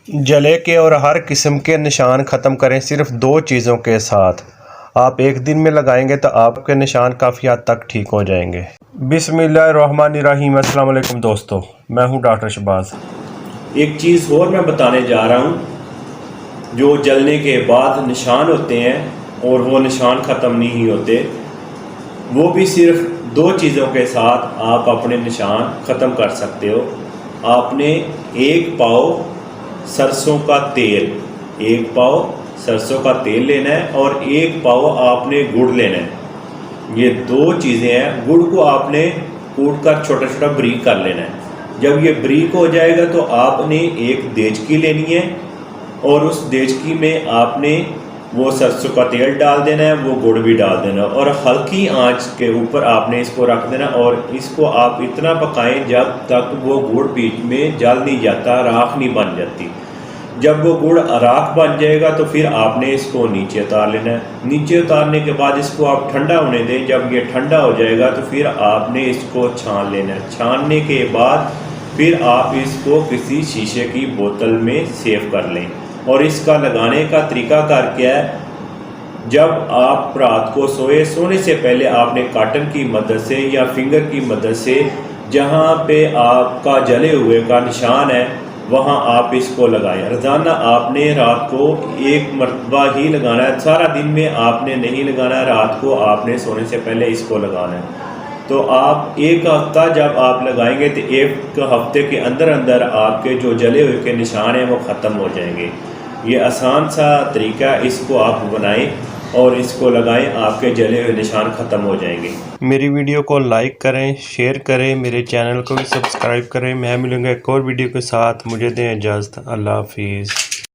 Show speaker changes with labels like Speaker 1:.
Speaker 1: जले के और हर किस्म के निशान ख़त्म करें सिर्फ 2 चीज़ों के साथ। आप एक दिन में लगाएंगे तो आपके निशान काफ़ी हद तक ठीक हो जाएंगे। बिस्मिल्लाहिर्रहमानिर्रहीम। अस्सलाम वालेकुम दोस्तों, मैं हूं डॉक्टर शहबाज। एक चीज़ और मैं बताने जा रहा हूं, जो जलने के बाद निशान होते हैं और वो निशान ख़त्म नहीं होते, वो भी सिर्फ 2 चीज़ों के साथ आप अपने निशान ख़त्म कर सकते हो। आपने 1 पाव सरसों का तेल, 1 पाव सरसों का तेल लेना है और 1 पाव आपने गुड़ लेना है। ये 2 चीज़ें हैं। गुड़ को आपने कूट कर छोटा छोटा बारीक कर लेना है। जब ये बारीक हो जाएगा तो आपने एक देचकी लेनी है और उस देचकी में आपने वो सरसों का तेल डाल देना है, वो गुड़ भी डाल देना और हल्की आंच के ऊपर आपने इसको रख देना और इसको आप इतना पकाएं जब तक वो गुड़ बीच में जल नहीं जाता, राख नहीं बन जाती। जब वो गुड़ राख बन जाएगा तो फिर आपने इसको नीचे उतार लेना है। नीचे उतारने के बाद इसको आप ठंडा होने दें। जब ये ठंडा हो जाएगा तो फिर आपने इसको छान लेना है। छानने के बाद फिर आप इसको किसी शीशे की बोतल में सेव कर लें। और इसका लगाने का तरीकाकार क्या है, जब आप रात को सोने से पहले आपने कॉटन की मदद से या फिंगर की मदद से जहाँ पे आपका जले हुए का निशान है वहाँ आप इसको लगाएं। रोज़ाना आपने रात को 1 मरतबा ही लगाना है, सारा दिन में आपने नहीं लगाना है, रात को आपने सोने से पहले इसको लगाना है। तो आप 1 हफ्ता जब आप लगाएंगे तो 1 हफ्ते के अंदर अंदर आपके जो जले हुए के निशान हैं वो ख़त्म हो जाएंगे। ये आसान सा तरीका, इसको आप बनाएं और इसको लगाएं, आपके जले हुए निशान ख़त्म हो जाएंगे। मेरी वीडियो को लाइक करें, शेयर करें, मेरे चैनल को भी सब्सक्राइब करें। मैं मिलूँगा एक और वीडियो के साथ। मुझे दें इजाज़त। अल्लाह हाफिज़।